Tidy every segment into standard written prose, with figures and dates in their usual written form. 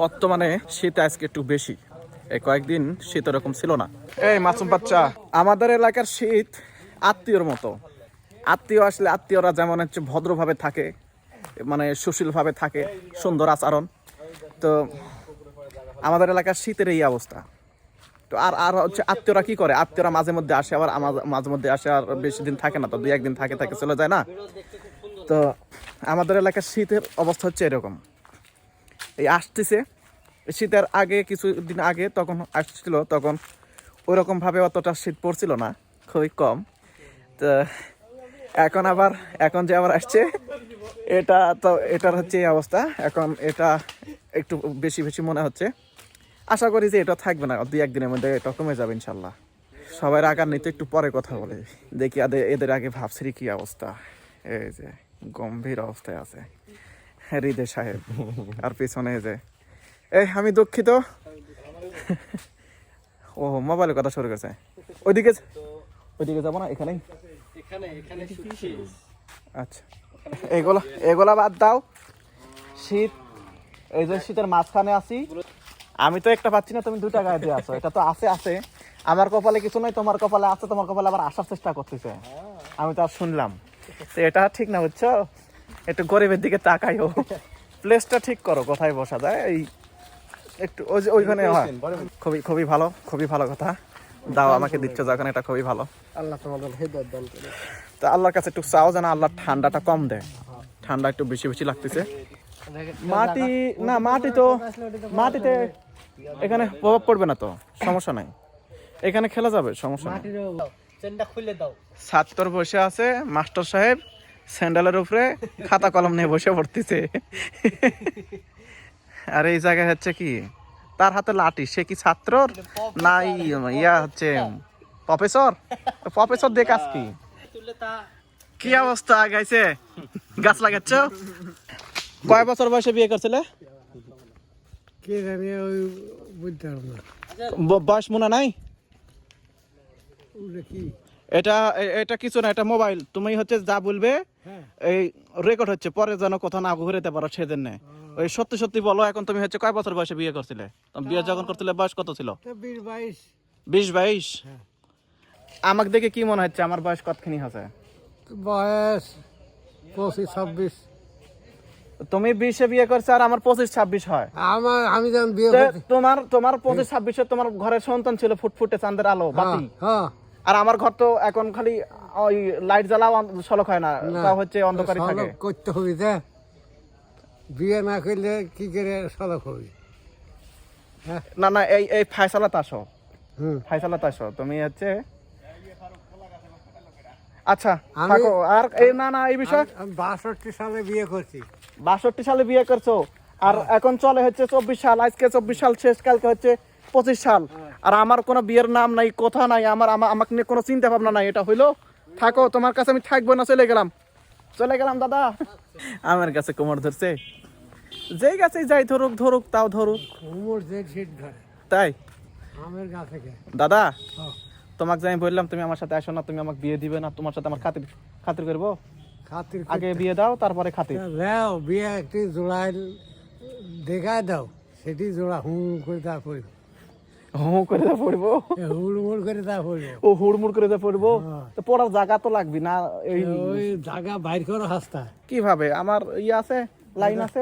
বর্তমানে শীত আজকে একটু বেশি, এই কয়েকদিন শীত এরকম ছিল না। এই মাসুম বাচ্চা, আমাদের এলাকার শীত আত্মীয়র মতো। আত্মীয় আসলে আত্মীয়রা যেমন হচ্ছে ভদ্রভাবে থাকে, মানে সুশীলভাবে থাকে, সুন্দর আচরণ, তো আমাদের এলাকার শীতের এই অবস্থা। তো আর আর হচ্ছে আত্মীয়রা কি করে, আত্মীয়রা মাঝে মধ্যে আসে, আবার মাঝে মধ্যে আসে, আর বেশি দিন থাকে না, তো 2-1 দিন থাকে চলে যায় না। তো আমাদের এলাকার শীতের অবস্থা হচ্ছে এরকম। এই আসতেছে শীতের আগে, কিছুদিন আগে তখন আসছিল, তখন ওইরকমভাবে অতটা শীত পড়ছিল না, খুবই কম। তো এখন যে আবার আসছে, এটা তো এটার হচ্ছে এই অবস্থা। এখন এটা একটু বেশি বেশি মনে হচ্ছে। আশা করি যে এটা থাকবে না, 2-1 দিনের মধ্যে এটা কমে যাবে ইনশাল্লাহ। সবাই আগার নিতে একটু পরে কথা বলে দেখি, এদের আগে ভাবছি কি অবস্থা। এই যে গম্ভীর অবস্থায় আছে হৃদয় সাহেব, আর পিছনে যে আমি দুঃখিত। ও মোবাইলের কথা শুরু করেছে। ওইদিকে যাবো না, এখানেই। আচ্ছা, এগুলা বাদ দাও। শীত, এই যে শীতের মাঝখানে আছি আমি, তো একটা পাচ্ছি না, তুমি 2টা গায়ে দিয়ে আসো। এটা তো আছে আমার কপালে কিছু নাই, তোমার কপালে আছে, তোমার কপালে আবার আসার চেষ্টা করতেছে, আমি তো আর শুনলাম। তো এটা ঠিক না, বুঝছো? একটু গরিবের দিকে তাকাইও, প্লেসটা ঠিক করো, কোথায় বসা যায়। এই একটু ওইখানে হয়। খুবই ভালো কথা দাও, আমাকে দিচ্ছ যখন, এটা খুবই ভালো। আল্লাহ তোমাদের হেদায়েত দান করে। তো আল্লাহর কাছে একটু চাও যেন আল্লাহ ঠান্ডাটা কম দেয়, ঠান্ডা একটু বেশি বেশি লাগতেছে। মাটিতে এখানে প্রভাব পড়বে না, তো সমস্যা নাই, এখানে খেলা যাবে, সমস্যা নাই। ছাত্র বসে আছে, মাস্টার সাহেব স্যান্ডেলের উপরে খাতা কলম নিয়ে বসে পড়তেছে। আর এই জায়গায় হচ্ছে কি, তার হাতে লাঠি, সে কি ছাত্র নাই ইয়া হচ্ছে প্রফেসর দেখ আজ কি অবস্থা গাইছে। গাছ লাগাচ্ছ? কয় বছর বয়সে বিয়ে করছিলে? কে জানি, ওই বুঝতে পারবো না। বয়স মনে নাই? কি এটা কিছু না, এটা মোবাইল, তুমি হচ্ছে যা বলবে এই রেকর্ড হচ্ছে, পরে যেন কথা না ঘুরেতে পারো সেজন্য। ওই সত্যি বলো, এখন তুমি হচ্ছে কয় বছর বয়সে বিয়ে করছিলে? বিয়ে যখন করছিলে বয়স কত ছিল? 20-22। আমাকে দেখে কি মনে হচ্ছে আমার বয়স কতখানি আছে? বয়স 25-26। তুমি 20-এ বিয়ে করছো, আর আমার 25-26 হয়। আমি যখন বিয়ে তোমার 25-26-এ তোমার ঘরের সন্তান ছিল ফুটফুটে চাঁদের আলো বাতি, আর আমার ঘর তো এখন খালি ওই লাইট জ্বালাও সলক হয় না, তা হচ্ছে অন্ধকারই থাকে। করতে হবে যে বিয়ে না করলে কি করে সলক হবে? না এই ফায়সালাতে আসো তুমি হচ্ছে। আচ্ছা থাকো। আর এই বিষয়, আমি 62 সালে বিয়ে করছি। 62 সালে বিয়ে করছো, আর এখন চলে হচ্ছে 24 সাল। আজকে 24 সাল শেষ, কালকে হচ্ছে 25 সাল। আর আমার কোনো বিয়ের নাম নাই, কথা নাই, আমাকে নিয়ে কোনো চিন্তা ভাবনা নাই। এটা হইলো? থাকো, তোমার কাছে আমি থাকবো না, চলে গেলাম দাদা। আমার কাছে কোমর ধরছে, যেই গাছে যাই ধরুক তাও ধরুক, তাই দাদা। তোমাকে যে আমি বললাম তুমি আমার সাথে আসো না, তুমি আমাকে বিয়ে দিবে না, তোমার সাথে আমার খাতির করবো। আগে বিয়ে দাও, তারপরে খাতির দাও। বিয়ে একটি জোড়া দেখা দাও, সেটি জোড়া করে তা পড়বো, হুড়মুড় করে তা পড়বো। হুড়মুড় করে পড়বো, তো পড়ার জায়গা তো লাগবে না। ওই জায়গা বাইর করো হাসতা কিভাবে? আমার আছে, লাইন আছে।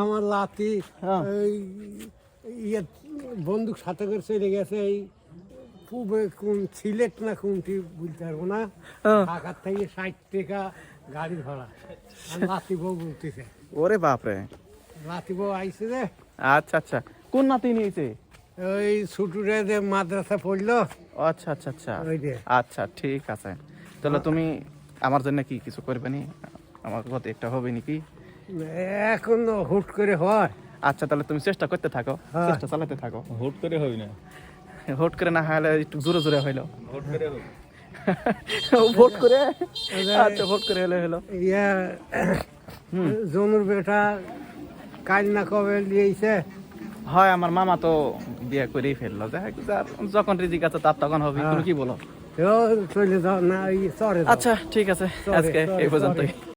আমার লাতি বন্দুক সাথে করে চলে গেছে, এই কোন সিলেট না কোনটি বুঝতে পারবো না, ঢাকার থেকে 60 টাকা গাড়ি ভাড়া। লাতি বউ বলতেছে, ওরে বাপরে, লাতি বউ আইছে রে। আচ্ছা, কোন নাতি নিয়েছে? ওই ছোটরে যে মাদ্রাসা পড়লো। আচ্ছা, আচ্ছা ঠিক আছে। তাহলে তুমি আমার জন্য কি কিছু করবে নি? আমার কথা একটা হবে নাকি? এখন হুট করে হয়। আচ্ছা, তাহলে তুমি চেষ্টা করতে থাকো, চেষ্টা চালাতে থাকো। হুট করে হবে না, হুট করে না হলে একটু জোরে হইলো। হুট করে হবে, ভোট করে। আচ্ছা, ভোট করে হলো। জনুর বেটা কাল না কবে দিয়েছে। হয়, আমার মামা তো বিয়ে করেই ফেললো। যখন রিজিক আছে তার তখন হবে, তুমি কি বলো? চলে যাও না। আচ্ছা ঠিক আছে, আজকে এই পর্যন্তই।